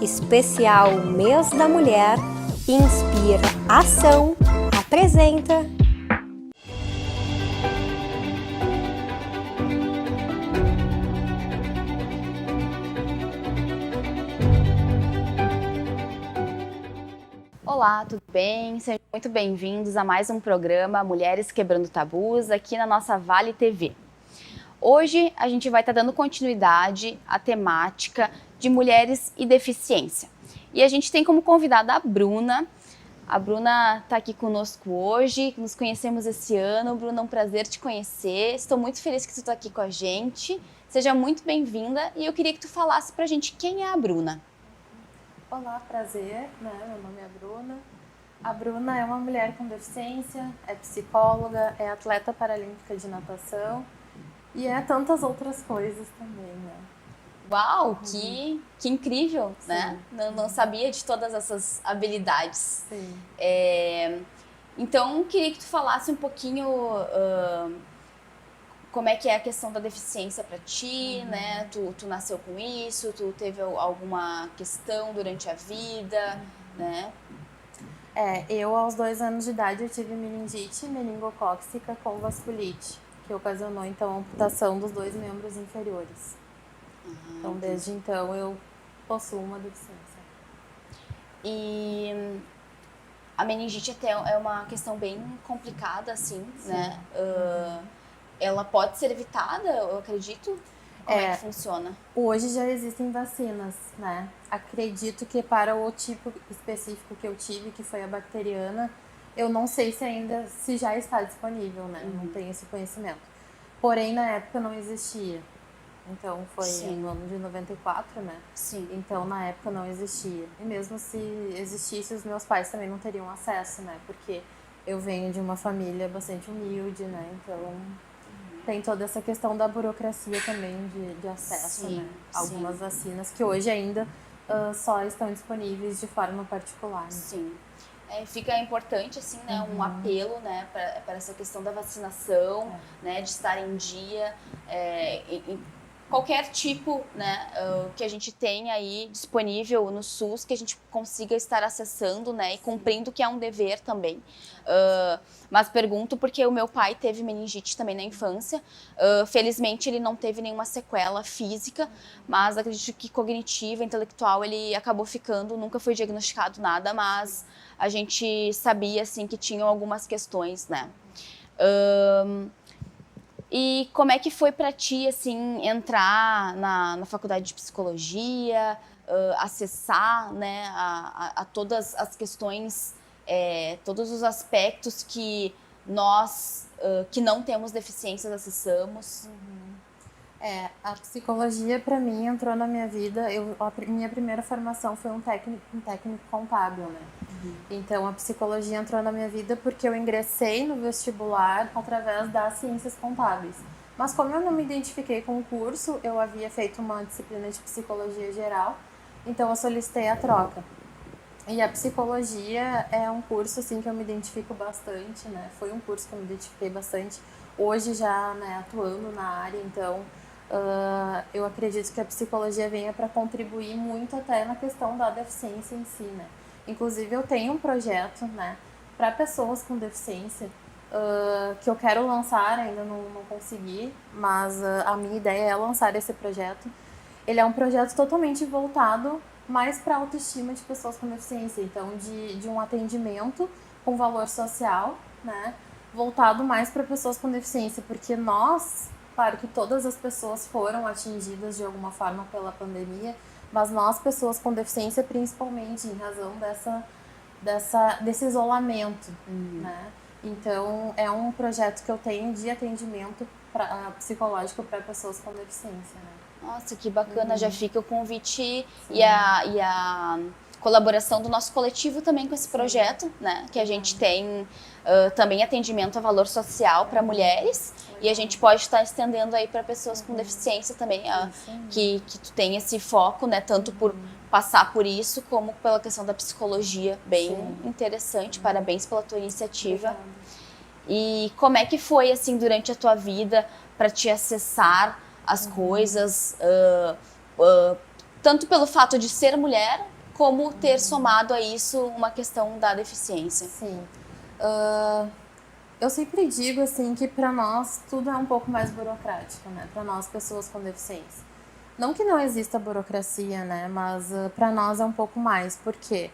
especial Mês da Mulher, Inspira Ação, apresenta. Olá, tudo bem? Sejam muito bem-vindos a mais um programa Mulheres Quebrando Tabus aqui na nossa Vale TV. Hoje a gente vai estar dando continuidade à temática de mulheres e deficiência. E a gente tem como convidada a Bruna. A Bruna está aqui conosco hoje, nos conhecemos esse ano. Bruna, é um prazer te conhecer. Estou muito feliz que tu está aqui com a gente. Seja muito bem-vinda e eu queria que tu falasse pra gente quem é a Bruna. Olá, prazer, Meu nome é Bruna. A Bruna é uma mulher com deficiência, é psicóloga, é atleta paralímpica de natação e é tantas outras coisas também, né? Uau, que incrível, Sim. Né? Não sabia de todas essas habilidades. Sim. Então, queria que tu falasse um pouquinho como é que é a questão da deficiência para ti, né? Tu nasceu com isso, tu teve alguma questão durante a vida, né? Eu aos 2 anos de idade eu tive meningite meningocócica com vasculite, que ocasionou então a amputação dos 2 membros inferiores. Então desde então eu possuo uma deficiência. E a meningite até é uma questão bem complicada, assim, Sim. Né? Ela pode ser evitada, eu acredito. Como é que funciona? Hoje já existem vacinas, né? Acredito que para o tipo específico que eu tive, que foi a bacteriana, eu não sei se já está disponível, né? Não tenho esse conhecimento. Porém, na época não existia. Então, foi no ano de 94, né? Sim. Então, na época não existia. E mesmo se existisse, os meus pais também não teriam acesso, né? Porque eu venho de uma família bastante humilde, né? Então, tem toda essa questão da burocracia também de acesso, né? Algumas vacinas que hoje ainda só estão disponíveis de forma particular. Né? Sim. Fica importante, assim, né? Um apelo, né? Para essa questão da vacinação, né? De estar em dia, em qualquer tipo, né, que a gente tenha aí disponível no SUS, que a gente consiga estar acessando, né, e cumprindo, que é um dever também. Mas pergunto porque o meu pai teve meningite também na infância. Felizmente ele não teve nenhuma sequela física, mas acredito que cognitiva, intelectual, ele acabou ficando, nunca foi diagnosticado nada, mas a gente sabia, assim, que tinham algumas questões, né. E como é que foi para ti, assim, entrar na faculdade de psicologia, acessar, né, a todas as questões, todos os aspectos que nós, que não temos deficiências, acessamos? A psicologia para mim entrou na minha vida, minha primeira formação foi um técnico contábil, né? Então a psicologia entrou na minha vida porque eu ingressei no vestibular através das ciências contábeis. Mas como eu não me identifiquei com o curso, eu havia feito uma disciplina de psicologia geral, então eu solicitei a troca. E a psicologia é um curso assim que eu me identifico bastante, né? Foi um curso que eu me identifiquei bastante. Hoje já, né, atuando na área, então eu acredito que a psicologia venha para contribuir muito até na questão da deficiência em si, né? Inclusive eu tenho um projeto, né, para pessoas com deficiência que eu quero lançar, ainda não consegui, mas a minha ideia é lançar esse projeto. Ele é um projeto totalmente voltado mais para a autoestima de pessoas com deficiência, então de um atendimento com valor social, né, voltado mais para pessoas com deficiência, porque claro que todas as pessoas foram atingidas de alguma forma pela pandemia, mas nós, pessoas com deficiência, principalmente em razão desse isolamento, né? Então, é um projeto que eu tenho de atendimento psicológico para pessoas com deficiência, né? Nossa, que bacana, já fica o convite e a colaboração do nosso coletivo também com esse projeto, né? Que a gente tem também atendimento a valor social para mulheres e a gente pode estar estendendo aí para pessoas com deficiência também, que tu tem esse foco, né? Tanto por passar por isso, como pela questão da psicologia, bem interessante. Parabéns pela tua iniciativa. Obrigada. E como é que foi, assim, durante a tua vida para te acessar as coisas, tanto pelo fato de ser mulher, como ter somado a isso uma questão da deficiência. Sim. Eu sempre digo assim que para nós tudo é um pouco mais burocrático, né? Para nós pessoas com deficiência. Não que não exista burocracia, né? Mas para nós é um pouco mais, porque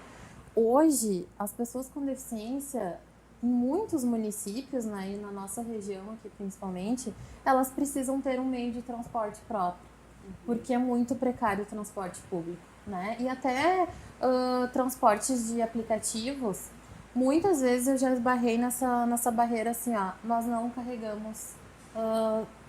hoje as pessoas com deficiência em muitos municípios, né, e na nossa região aqui principalmente, elas precisam ter um meio de transporte próprio, porque é muito precário o transporte público, né? E até transportes de aplicativos. Muitas vezes eu já esbarrei nessa barreira assim, ó, nós não carregamos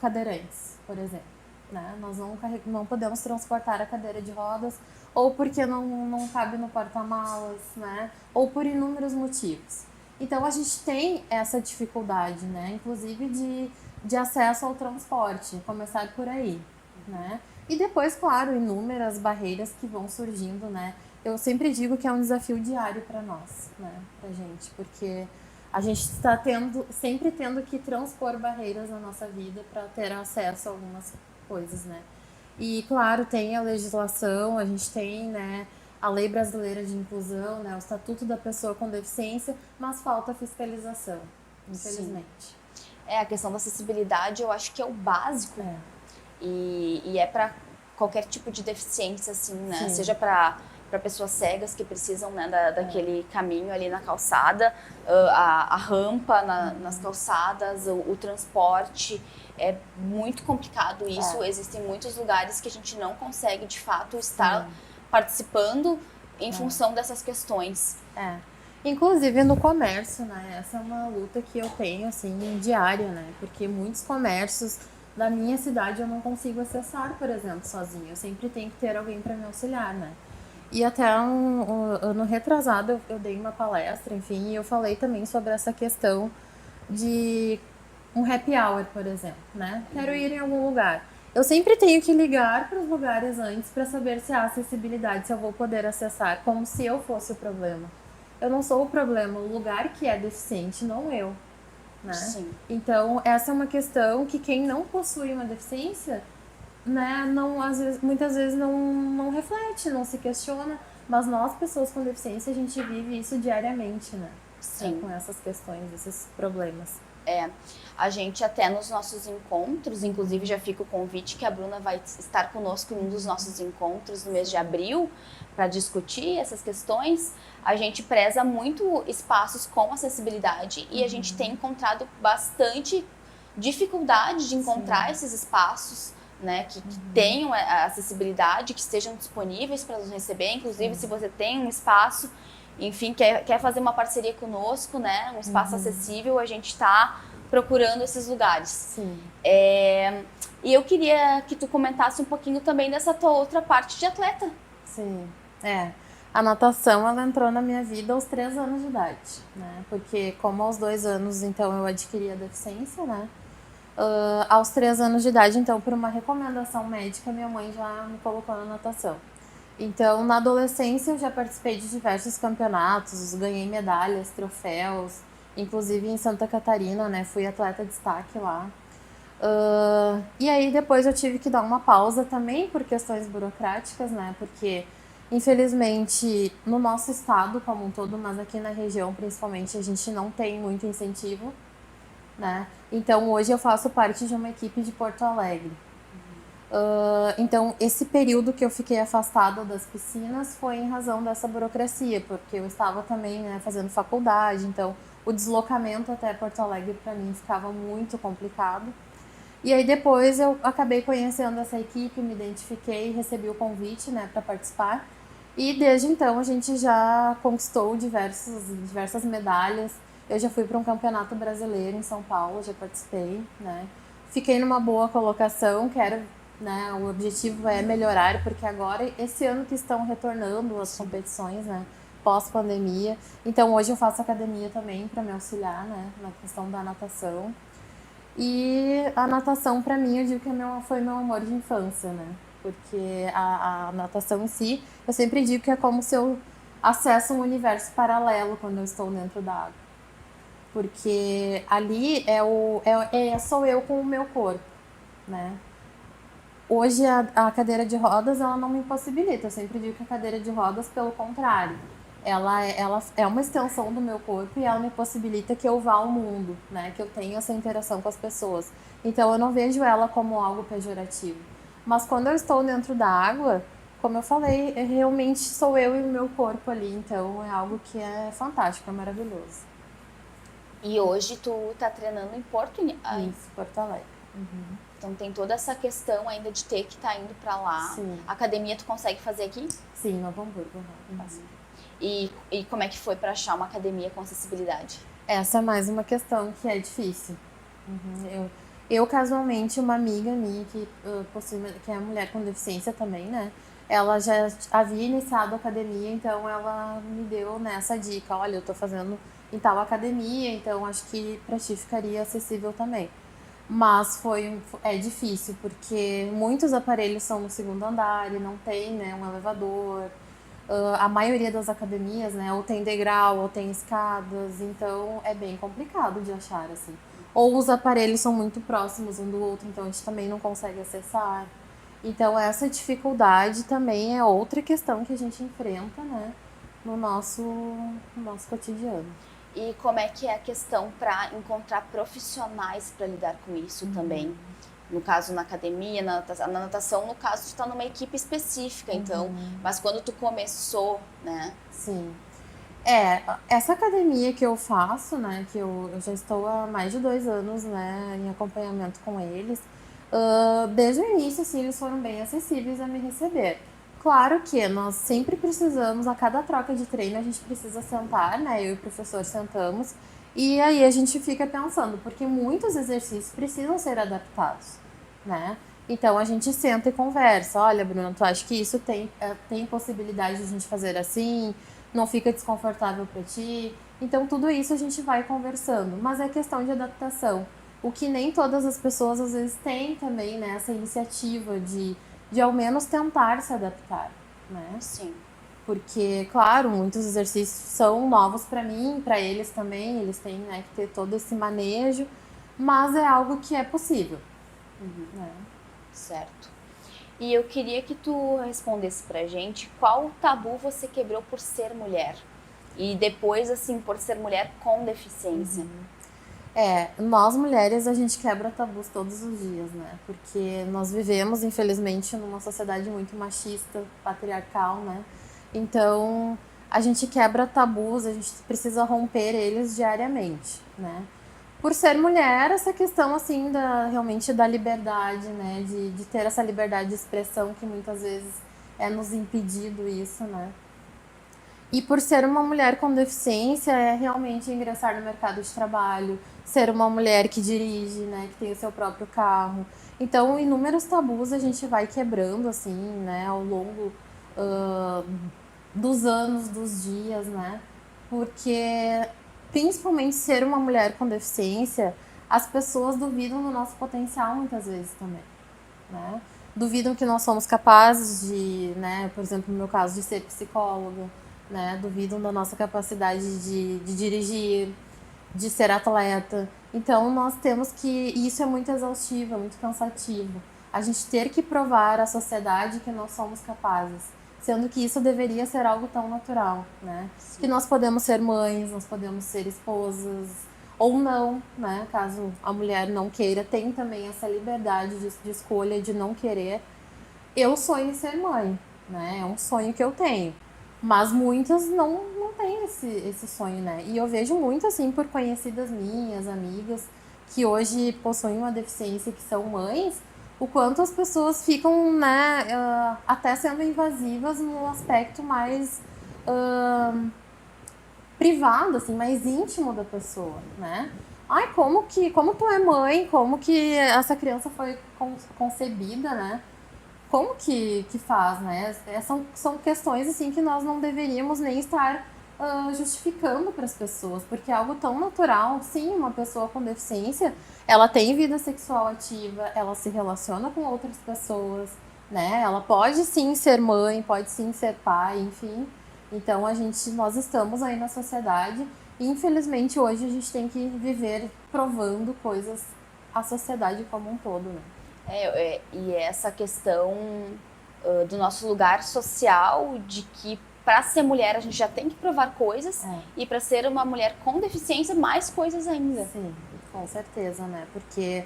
cadeirantes, por exemplo, né? Nós não podemos transportar a cadeira de rodas, ou porque não cabe no porta-malas, né? Ou por inúmeros motivos. Então a gente tem essa dificuldade, né? Inclusive de acesso ao transporte, começar por aí, né? E depois, claro, inúmeras barreiras que vão surgindo, né? Eu sempre digo que é um desafio diário para nós, né, pra gente, porque a gente está sempre tendo que transpor barreiras na nossa vida para ter acesso a algumas coisas, né? E claro, tem a legislação, a gente tem, né, a Lei Brasileira de Inclusão, né, o Estatuto da Pessoa com Deficiência, mas falta fiscalização, infelizmente. A questão da acessibilidade eu acho que é o básico. E é para qualquer tipo de deficiência, assim, né? Sim. Seja para pessoas cegas que precisam, né, daquele caminho ali na calçada, a rampa nas calçadas, o transporte. É muito complicado isso. Existem muitos lugares que a gente não consegue, de fato, estar participando em função dessas questões. Inclusive no comércio, né? Essa é uma luta que eu tenho, assim, diária, né? Porque muitos comércios da minha cidade eu não consigo acessar, por exemplo, sozinha. Eu sempre tenho que ter alguém para me auxiliar, né? E até um ano retrasado eu dei uma palestra, enfim, e eu falei também sobre essa questão de um happy hour, por exemplo, né? Quero ir em algum lugar. Eu sempre tenho que ligar para os lugares antes para saber se há acessibilidade, se eu vou poder acessar, como se eu fosse o problema. Eu não sou o problema, o lugar que é deficiente, não eu. Né? Sim. Então, essa é uma questão que quem não possui uma deficiência, né, muitas vezes não reflete, não se questiona, mas nós, pessoas com deficiência, a gente vive isso diariamente, né? Sim. Com essas questões, esses problemas. A gente até nos nossos encontros, inclusive já fica o convite que a Bruna vai estar conosco em um dos nossos encontros no mês de abril para discutir essas questões. A gente preza muito espaços com acessibilidade e a gente tem encontrado bastante dificuldade de encontrar esses espaços, né, que tenham a acessibilidade, que estejam disponíveis para nos receber. Inclusive, se você tem um espaço, enfim, quer fazer uma parceria conosco, né, um espaço acessível, a gente está procurando esses lugares. Sim. E eu queria que tu comentasse um pouquinho também dessa tua outra parte de atleta. Sim, a natação, ela entrou na minha vida aos 3 anos de idade, né? Porque como aos 2 anos, então, eu adquiri a deficiência, né? Aos 3 anos de idade, então, por uma recomendação médica, minha mãe já me colocou na natação. Então, na adolescência, eu já participei de diversos campeonatos, ganhei medalhas, troféus, inclusive em Santa Catarina, né? Fui atleta de destaque lá. E aí, depois eu tive que dar uma pausa também por questões burocráticas, né? Porque, infelizmente, no nosso estado como um todo, mas aqui na região, principalmente, a gente não tem muito incentivo, né? Então, hoje eu faço parte de uma equipe de Porto Alegre. Então, esse período que eu fiquei afastada das piscinas foi em razão dessa burocracia, porque eu estava também, né, fazendo faculdade, então o deslocamento até Porto Alegre para mim ficava muito complicado. E aí depois eu acabei conhecendo essa equipe, me identifiquei, recebi o convite, né, para participar. E desde então a gente já conquistou diversas medalhas. Eu já fui para um campeonato brasileiro em São Paulo, já participei, né? Fiquei numa boa colocação, né, o objetivo é melhorar, porque agora, esse ano que estão retornando as competições, né, pós-pandemia. Então hoje eu faço academia também para me auxiliar, né, na questão da natação. E a natação, para mim, eu digo que foi meu amor de infância, né? Porque a natação em si, eu sempre digo que é como se eu acesso um universo paralelo quando eu estou dentro da água. Porque ali sou eu com o meu corpo, né? hoje a cadeira de rodas, ela não me impossibilita. Eu sempre digo que a cadeira de rodas, pelo contrário, ela é uma extensão do meu corpo e ela me possibilita que eu vá ao mundo, né? Que eu tenha essa interação com as pessoas. Então eu não vejo ela como algo pejorativo. Mas quando eu estou dentro da água, como eu falei, realmente sou eu e o meu corpo ali. Então é algo que é fantástico, é maravilhoso. E hoje tu tá treinando em Porto Isso, Porto Alegre. Então tem toda essa questão ainda de ter que estar indo pra lá. Sim. Academia tu consegue fazer aqui? Sim, Novo Hamburgo. Faço. E como é que foi pra achar uma academia com acessibilidade? Essa é mais uma questão que é difícil. Eu casualmente, uma amiga minha que é mulher com deficiência também, né? Ela já havia iniciado a academia, então ela me deu nessa dica, olha, eu tô fazendo em tal academia, então acho que pra ti ficaria acessível também. Mas é difícil, porque muitos aparelhos são no segundo andar e não tem, né, um elevador. A maioria das academias, né, ou tem degrau, ou tem escadas, então é bem complicado de achar, assim. Ou os aparelhos são muito próximos um do outro, então a gente também não consegue acessar. Então essa dificuldade também é outra questão que a gente enfrenta, né, no nosso cotidiano. E como é que é a questão para encontrar profissionais para lidar com isso também? No caso, na academia, na natação, no caso, tu tá numa equipe específica, então. Mas quando tu começou, né? Sim. Essa academia que eu faço, né, que eu já estou há mais de 2 anos, né, em acompanhamento com eles, desde o início, assim, eles foram bem acessíveis a me receber. Claro que nós sempre precisamos, a cada troca de treino, a gente precisa sentar, né, eu e o professor sentamos, e aí a gente fica pensando, porque muitos exercícios precisam ser adaptados, né? Então a gente senta e conversa, olha, Bruna, tu acha que isso tem possibilidade de a gente fazer assim? Não fica desconfortável para ti? Então tudo isso a gente vai conversando, mas é questão de adaptação. O que nem todas as pessoas às vezes têm também, né, essa iniciativa de ao menos tentar se adaptar, né? Sim. Porque, claro, muitos exercícios são novos para mim, para eles também, eles têm, né, que ter todo esse manejo, mas é algo que é possível. Né? Certo. E eu queria que tu respondesse pra gente qual tabu você quebrou por ser mulher? E depois, assim, por ser mulher com deficiência. Nós mulheres a gente quebra tabus todos os dias, né? Porque nós vivemos, infelizmente, numa sociedade muito machista, patriarcal, né? Então, a gente quebra tabus, a gente precisa romper eles diariamente, né? Por ser mulher, essa questão, assim, realmente da liberdade, né? De ter essa liberdade de expressão que muitas vezes é nos impedido isso, né? E por ser uma mulher com deficiência, é realmente ingressar no mercado de trabalho, ser uma mulher que dirige, né, que tem o seu próprio carro. Então, inúmeros tabus a gente vai quebrando, assim, né, ao longo dos anos, dos dias, né, porque principalmente ser uma mulher com deficiência, as pessoas duvidam do nosso potencial muitas vezes também, né. Duvidam que nós somos capazes de, né, por exemplo, no meu caso, de ser psicóloga, né, duvidam da nossa capacidade de dirigir, de ser atleta. Então nós temos que, e isso é muito exaustivo, é muito cansativo, a gente ter que provar à sociedade que nós somos capazes, sendo que isso deveria ser algo tão natural, né? Sim. Que nós podemos ser mães, nós podemos ser esposas, ou não, né? Caso a mulher não queira, tem também essa liberdade de escolha de não querer. Eu sonho em ser mãe, né? É um sonho que eu tenho. Mas muitas não têm esse sonho, né? E eu vejo muito, assim, por conhecidas minhas, amigas, que hoje possuem uma deficiência, que são mães, o quanto as pessoas ficam, né, até sendo invasivas no aspecto mais privado, assim, mais íntimo da pessoa, né? Ai, como tu é mãe, como que essa criança foi concebida, né? Como que faz, né? São questões assim que nós não deveríamos nem estar justificando para as pessoas, porque é algo tão natural. Sim, uma pessoa com deficiência, ela tem vida sexual ativa, ela se relaciona com outras pessoas, né? Ela pode sim ser mãe, pode sim ser pai, enfim. Então nós estamos aí na sociedade e infelizmente hoje a gente tem que viver provando coisas à sociedade como um todo, né? E essa questão do nosso lugar social, de que para ser mulher a gente já tem que provar coisas, e para ser uma mulher com deficiência, mais coisas ainda. Sim, com certeza, né? Porque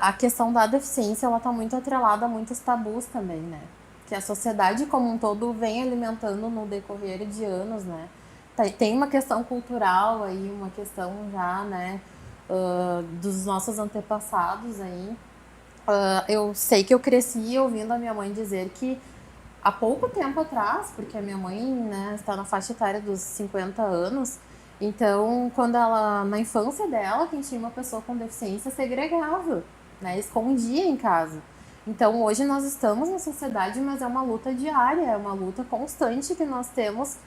a questão da deficiência, ela tá muito atrelada a muitos tabus também, né? Que a sociedade como um todo vem alimentando no decorrer de anos, né? Tem uma questão cultural aí, uma questão já, né, dos nossos antepassados aí. Eu sei que eu cresci ouvindo a minha mãe dizer que há pouco tempo atrás, porque a minha mãe, né, está na faixa etária dos 50 anos, então, quando ela, na infância dela, quem tinha uma pessoa com deficiência segregava, né, escondia em casa. Então, hoje nós estamos na sociedade, mas é uma luta diária, é uma luta constante que nós temos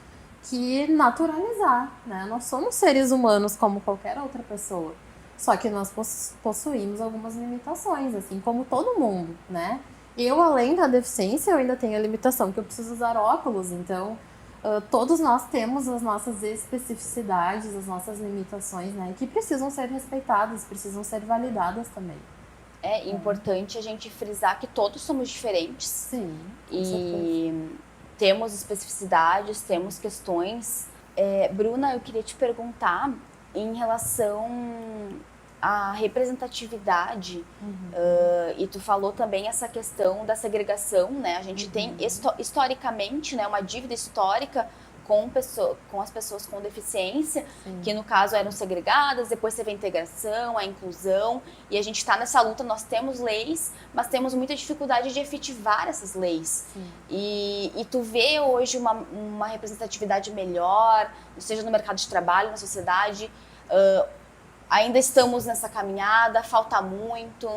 que naturalizar, né? Nós somos seres humanos como qualquer outra pessoa, só que nós possuímos algumas limitações, assim como todo mundo, né? Eu, além da deficiência, eu ainda tenho a limitação que eu preciso usar óculos, então todos nós temos as nossas especificidades, as nossas limitações, né? Que precisam ser respeitadas, precisam ser validadas também. É importante a gente frisar que todos somos diferentes. Sim, com e certeza. Temos especificidades, temos questões. Bruna, eu queria te perguntar em relação à representatividade, e tu falou também essa questão da segregação, né? A gente tem historicamente, né, uma dívida histórica com as pessoas com deficiência, que no caso eram segregadas, depois teve a integração, a inclusão, e a gente está nessa luta, nós temos leis, mas temos muita dificuldade de efetivar essas leis. E tu vê hoje uma representatividade melhor, seja no mercado de trabalho, na sociedade, ainda estamos nessa caminhada, falta muito?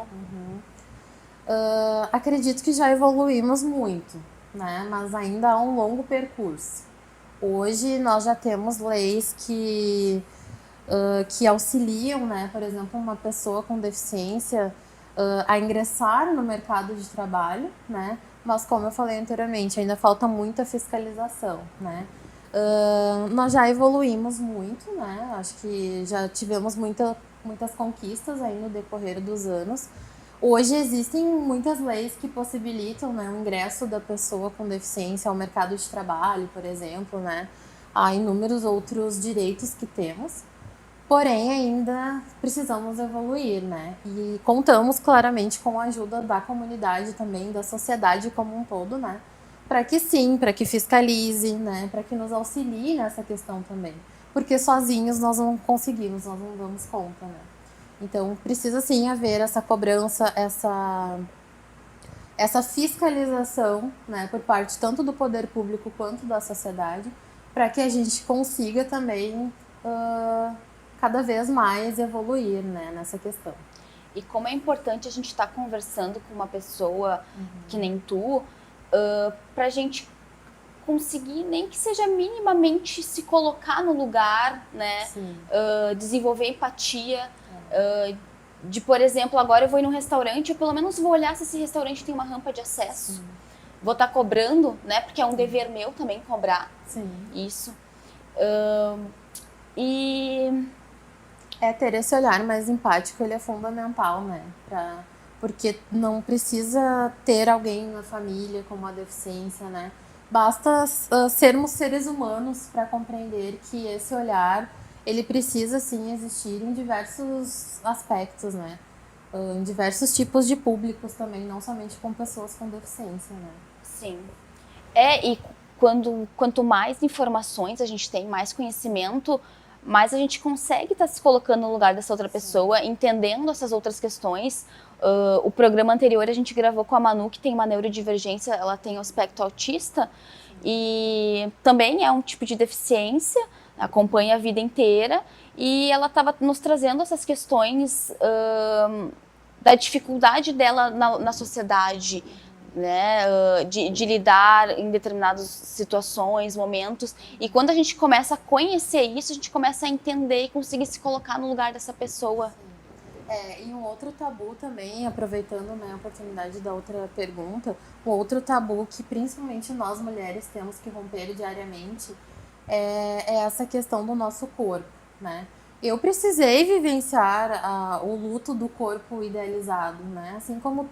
Acredito que já evoluímos muito, né? Mas ainda há um longo percurso. Hoje nós já temos leis que auxiliam, né, por exemplo, uma pessoa com deficiência a ingressar no mercado de trabalho, né? Mas como eu falei anteriormente, ainda falta muita fiscalização, né? Nós já evoluímos muito, né? Acho que já tivemos muitas conquistas aí no decorrer dos anos. Hoje existem muitas leis que possibilitam, né, o ingresso da pessoa com deficiência ao mercado de trabalho, por exemplo, né? Há inúmeros outros direitos que temos, porém ainda precisamos evoluir, né? E contamos claramente com a ajuda da comunidade também, da sociedade como um todo, né? Para que fiscalize, né? Para que nos auxilie nessa questão também. Porque sozinhos nós não conseguimos, nós não damos conta, né? Então, precisa sim haver essa cobrança, essa fiscalização, né, por parte tanto do poder público quanto da sociedade, para que a gente consiga também cada vez mais evoluir, né, nessa questão. E como é importante a gente estar conversando com uma pessoa que nem tu, para a gente conseguir, nem que seja minimamente se colocar no lugar, né? Desenvolver empatia. De, por exemplo, agora eu vou ir num restaurante, eu pelo menos vou olhar se esse restaurante tem uma rampa de acesso. Vou estar cobrando, né? Porque é um dever meu também cobrar isso. E ter esse olhar mais empático, ele é fundamental, né? Porque não precisa ter alguém na família com uma deficiência, né? Basta sermos seres humanos para compreender que esse olhar, ele precisa sim existir em diversos aspectos, né? Em diversos tipos de públicos também, não somente com pessoas com deficiência, né? Sim. E quanto mais informações a gente tem, mais conhecimento, mais a gente consegue estar se colocando no lugar dessa outra pessoa, entendendo essas outras questões. O programa anterior a gente gravou com a Manu, que tem uma neurodivergência, ela tem o aspecto autista, e também é um tipo de deficiência, acompanha a vida inteira, e ela estava nos trazendo essas questões da dificuldade dela na sociedade, né, de lidar em determinadas situações, momentos, e quando a gente começa a conhecer isso, a gente começa a entender e conseguir se colocar no lugar dessa pessoa. E um outro tabu também, aproveitando, né, a oportunidade da outra pergunta, um outro tabu que principalmente nós mulheres temos que romper diariamente é essa questão do nosso corpo, né? Eu precisei vivenciar o luto do corpo idealizado, né? Assim como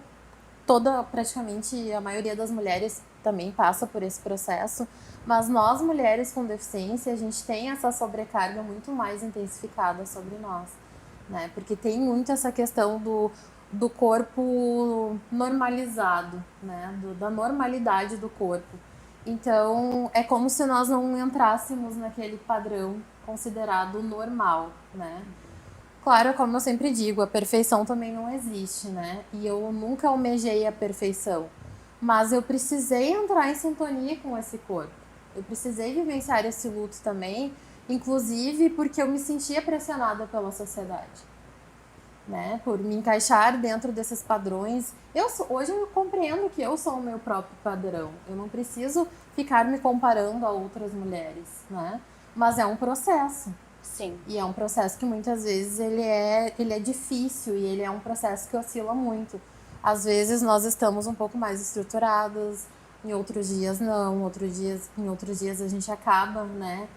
praticamente a maioria das mulheres também passa por esse processo, mas nós mulheres com deficiência, a gente tem essa sobrecarga muito mais intensificada sobre nós, né? Porque tem muito essa questão do corpo normalizado, né? Da normalidade do corpo. Então, é como se nós não entrássemos naquele padrão considerado normal, né? Claro, como eu sempre digo, a perfeição também não existe, né? E eu nunca almejei a perfeição. Mas eu precisei entrar em sintonia com esse corpo. Eu precisei vivenciar esse luto também, inclusive porque eu me sentia pressionada pela sociedade, né? Por me encaixar dentro desses padrões. Hoje eu compreendo que eu sou o meu próprio padrão. Eu não preciso ficar me comparando a outras mulheres, né? Mas é um processo. Sim. E é um processo que muitas vezes ele é difícil e ele é um processo que oscila muito. Às vezes nós estamos um pouco mais estruturadas, em outros dias não, em outros dias a gente acaba, né,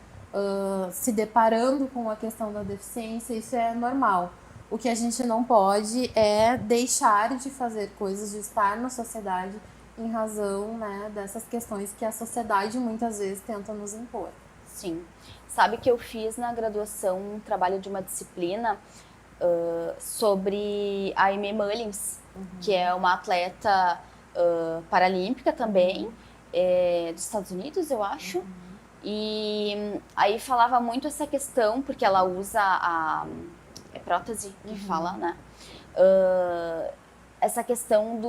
se deparando com a questão da deficiência, isso é normal. O que a gente não pode é deixar de fazer coisas, de estar na sociedade em razão, né, dessas questões que a sociedade muitas vezes tenta nos impor. Sim. Sabe que eu fiz na graduação um trabalho de uma disciplina sobre a Aimee Mullins, que é uma atleta paralímpica também, dos Estados Unidos, eu acho. E aí falava muito essa questão, porque ela usa é prótese que fala, né? Essa questão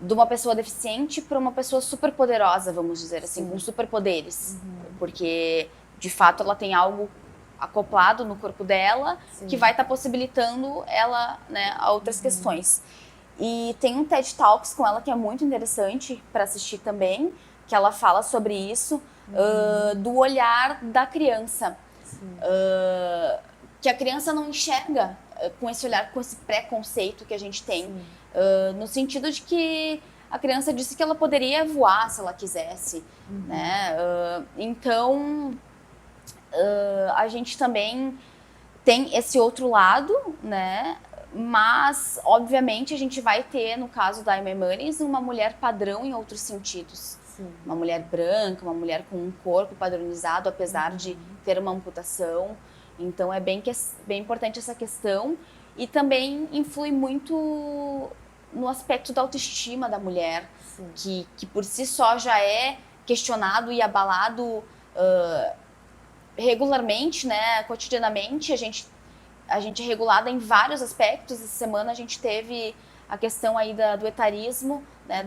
de uma pessoa deficiente para uma pessoa super poderosa, vamos dizer assim, com superpoderes. Porque, de fato, ela tem algo acoplado no corpo dela que vai estar possibilitando ela, né, a outras questões. E tem um TED Talks com ela que é muito interessante para assistir também, que ela fala sobre isso, do olhar da criança. Que a criança não enxerga com esse olhar, com esse preconceito que a gente tem. No sentido de que a criança disse que ela poderia voar se ela quisesse, né? Então, a gente também tem esse outro lado, né? Mas, obviamente, a gente vai ter, no caso da Aimee Mullins, uma mulher padrão em outros sentidos. Uma mulher branca, uma mulher com um corpo padronizado, apesar de ter uma amputação. Então, é bem importante essa questão. E também influi muito no aspecto da autoestima da mulher, que por si só já é questionado e abalado regularmente, né, cotidianamente. A gente é regulada em vários aspectos. Essa semana a gente teve a questão aí do etarismo, né,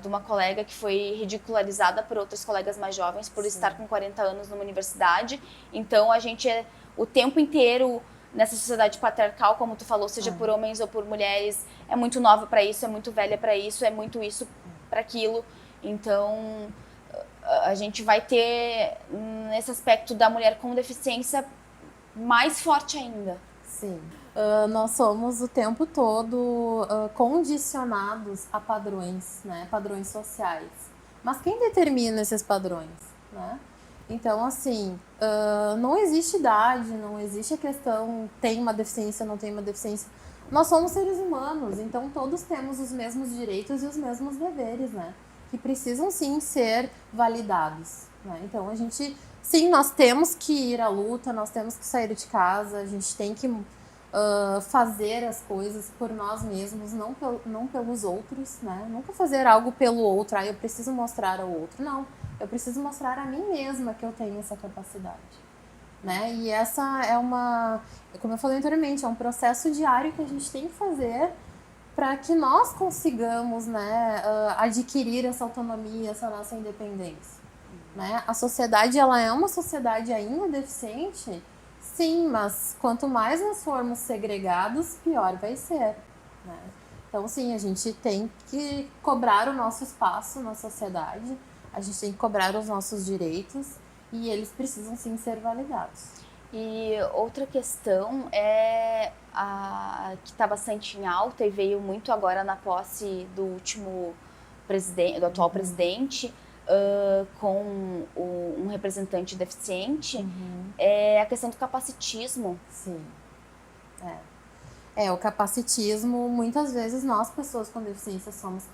de uma colega que foi ridicularizada por outras colegas mais jovens por estar com 40 anos numa universidade. Então, a gente é o tempo inteiro nessa sociedade patriarcal, como tu falou, seja por homens ou por mulheres, é muito nova para isso, é muito velha para isso, é muito isso para aquilo. Então, a gente vai ter, nesse aspecto da mulher com deficiência, mais forte ainda. Sim. Nós somos o tempo todo condicionados a padrões, né? Padrões sociais. Mas quem determina esses padrões, né? Então, assim, não existe idade, não existe a questão tem uma deficiência, não tem uma deficiência. Nós somos seres humanos, então todos temos os mesmos direitos e os mesmos deveres, né? Que precisam, sim, ser validados, né? Então, sim, nós temos que ir à luta, nós temos que sair de casa, a gente tem que fazer as coisas por nós mesmos, não pelos outros, né? Nunca fazer algo pelo outro, eu preciso mostrar ao outro, não. Eu preciso mostrar a mim mesma que eu tenho essa capacidade, né? E essa é como eu falei anteriormente, é um processo diário que a gente tem que fazer para que nós consigamos, né, adquirir essa autonomia, essa nossa independência, né? A sociedade, ela é uma sociedade ainda deficiente, sim, mas quanto mais nós formos segregados, pior vai ser, né? Então, sim, a gente tem que cobrar o nosso espaço na sociedade, a gente tem que cobrar os nossos direitos e eles precisam, sim, ser validados. E outra questão é que está bastante em alta e veio muito agora na posse do último presidente, do atual presidente, com um representante deficiente, é a questão do capacitismo. Sim, O capacitismo, muitas vezes nós, pessoas com deficiência, somos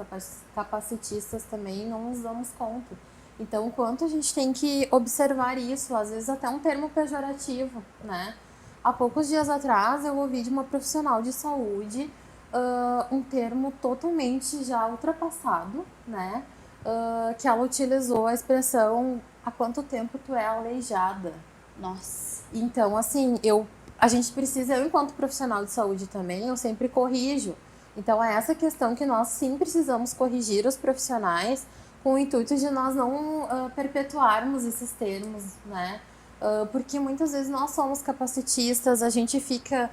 capacitistas também e não nos damos conta. Então, o quanto a gente tem que observar isso, às vezes até um termo pejorativo, né? Há poucos dias atrás, eu ouvi de uma profissional de saúde um termo totalmente já ultrapassado, né? Que ela utilizou a expressão há quanto tempo tu é aleijada. Nossa. Então, assim, a gente precisa, eu enquanto profissional de saúde também, eu sempre corrijo. Então, é essa questão que nós sim precisamos corrigir os profissionais com o intuito de nós não perpetuarmos esses termos, né? Porque muitas vezes nós somos capacitistas, a gente fica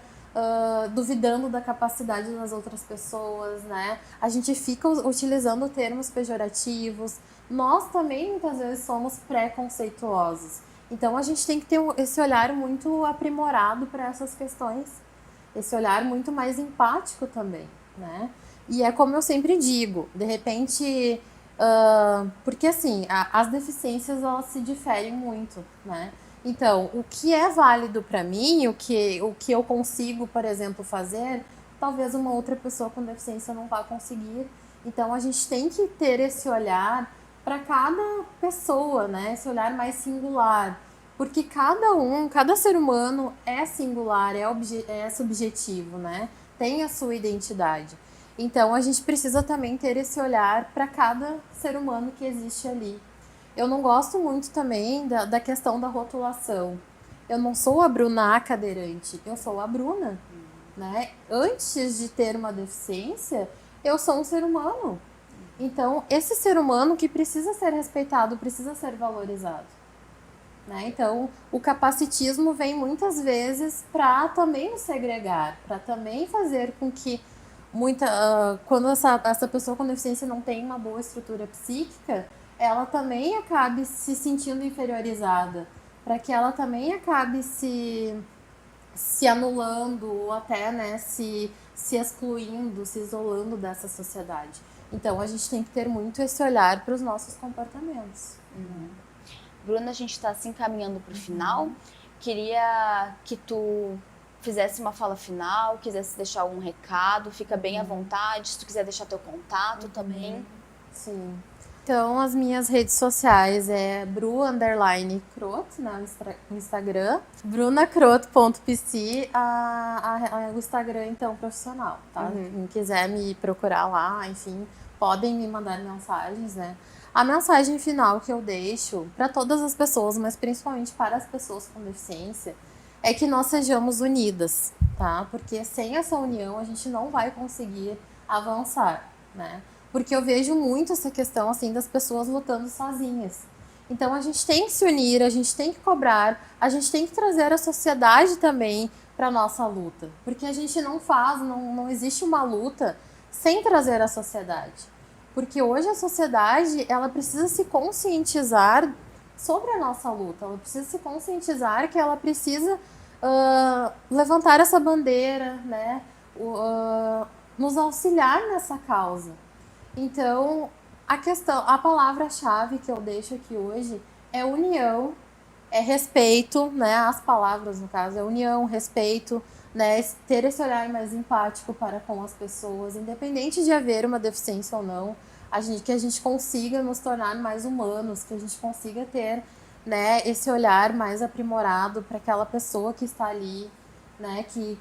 duvidando da capacidade das outras pessoas, né? A gente fica utilizando termos pejorativos. Nós também muitas vezes somos preconceituosos. Então a gente tem que ter esse olhar muito aprimorado para essas questões, esse olhar muito mais empático também, né? E é como eu sempre digo, de repente, porque assim, as deficiências elas se diferem muito, né? Então, o que é válido para mim, o que eu consigo, por exemplo, fazer, talvez uma outra pessoa com deficiência não vá conseguir. Então, a gente tem que ter esse olhar para cada pessoa, né? Esse olhar mais singular. Porque cada ser humano é singular, é subjetivo, né? Tem a sua identidade. Então, a gente precisa também ter esse olhar para cada ser humano que existe ali. Eu não gosto muito também da questão da rotulação. Eu não sou a Bruna cadeirante, eu sou a Bruna, né? Antes de ter uma deficiência, eu sou um ser humano. Então, esse ser humano que precisa ser respeitado, precisa ser valorizado, né? Então, o capacitismo vem muitas vezes para também nos segregar, para também fazer com que quando essa pessoa com deficiência não tem uma boa estrutura psíquica, ela também acabe se sentindo inferiorizada, para que ela também acabe se anulando ou até, né, se excluindo, se isolando dessa sociedade. Então, a gente tem que ter muito esse olhar para os nossos comportamentos. Bruna, a gente está se encaminhando para o final. Queria que tu fizesse uma fala final, quisesse deixar algum recado, fica bem à vontade. Se tu quiser deixar teu contato também. Sim. Então, as minhas redes sociais é bru_croto, né, no Instagram, brunacroto.pc, o Instagram, então, profissional, tá? Quem quiser me procurar lá, enfim, podem me mandar mensagens, né? A mensagem final que eu deixo para todas as pessoas, mas principalmente para as pessoas com deficiência, é que nós sejamos unidas, tá? Porque sem essa união a gente não vai conseguir avançar, né? Porque eu vejo muito essa questão, assim, das pessoas lutando sozinhas. Então, a gente tem que se unir, a gente tem que cobrar, a gente tem que trazer a sociedade também para a nossa luta. Porque a gente não existe uma luta sem trazer a sociedade. Porque hoje a sociedade, ela precisa se conscientizar sobre a nossa luta. Ela precisa se conscientizar que ela precisa levantar essa bandeira, né? Nos auxiliar nessa causa. Então, a palavra-chave que eu deixo aqui hoje é união, é respeito, né? As palavras, no caso, é união, respeito, né? Ter esse olhar mais empático para com as pessoas, independente de haver uma deficiência ou não, que a gente consiga nos tornar mais humanos, que a gente consiga ter, né, esse olhar mais aprimorado para aquela pessoa que está ali, né? Que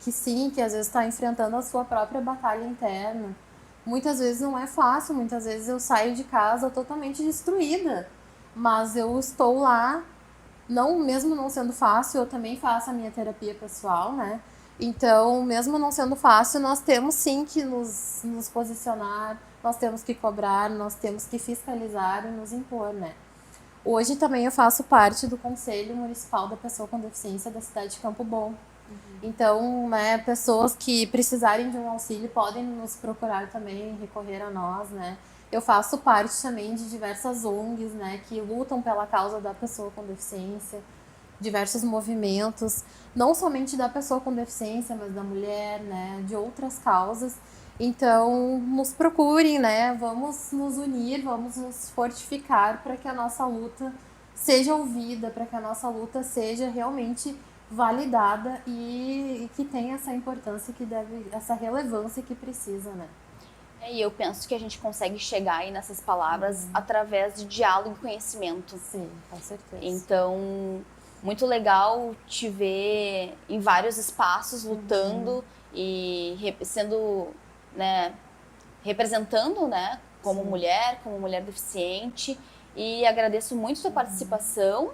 às vezes está enfrentando a sua própria batalha interna. Muitas vezes não é fácil, muitas vezes eu saio de casa totalmente destruída, mas eu estou lá, mesmo não sendo fácil, eu também faço a minha terapia pessoal, né? Então, mesmo não sendo fácil, nós temos sim que nos posicionar, nós temos que cobrar, nós temos que fiscalizar e nos impor, né? Hoje também eu faço parte do Conselho Municipal da Pessoa com Deficiência da cidade de Campo Bom. Então, né, pessoas que precisarem de um auxílio podem nos procurar também, recorrer a nós, né? Eu faço parte também de diversas ONGs, né, que lutam pela causa da pessoa com deficiência, diversos movimentos, não somente da pessoa com deficiência, mas da mulher, né, de outras causas. Então, nos procurem, né? Vamos nos unir, vamos nos fortificar para que a nossa luta seja ouvida, para que a nossa luta seja realmente validada e que tem essa importância, essa relevância que precisa, né? E eu penso que a gente consegue chegar aí nessas palavras através de diálogo e conhecimento. Sim, com certeza. Então, muito legal te ver em vários espaços lutando e sendo, né, representando, né, como mulher deficiente. E agradeço muito a sua participação.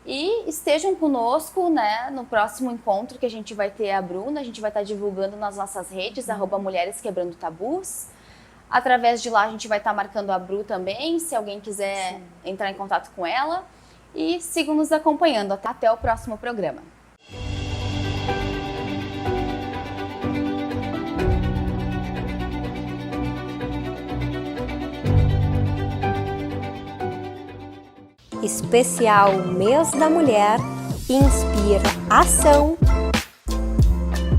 E estejam conosco, né, no próximo encontro que a gente vai ter a Bruna. A gente vai estar divulgando nas nossas redes, @Mulheres Quebrando Tabus. Através de lá a gente vai estar marcando a Bru também, se alguém quiser entrar em contato com ela. E sigam nos acompanhando. Até o próximo programa. Especial Mês da Mulher, Inspira Ação.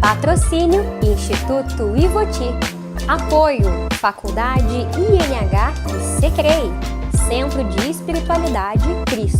Patrocínio Instituto Ivoti. Apoio Faculdade INH e Secrei, Centro de Espiritualidade Cristo.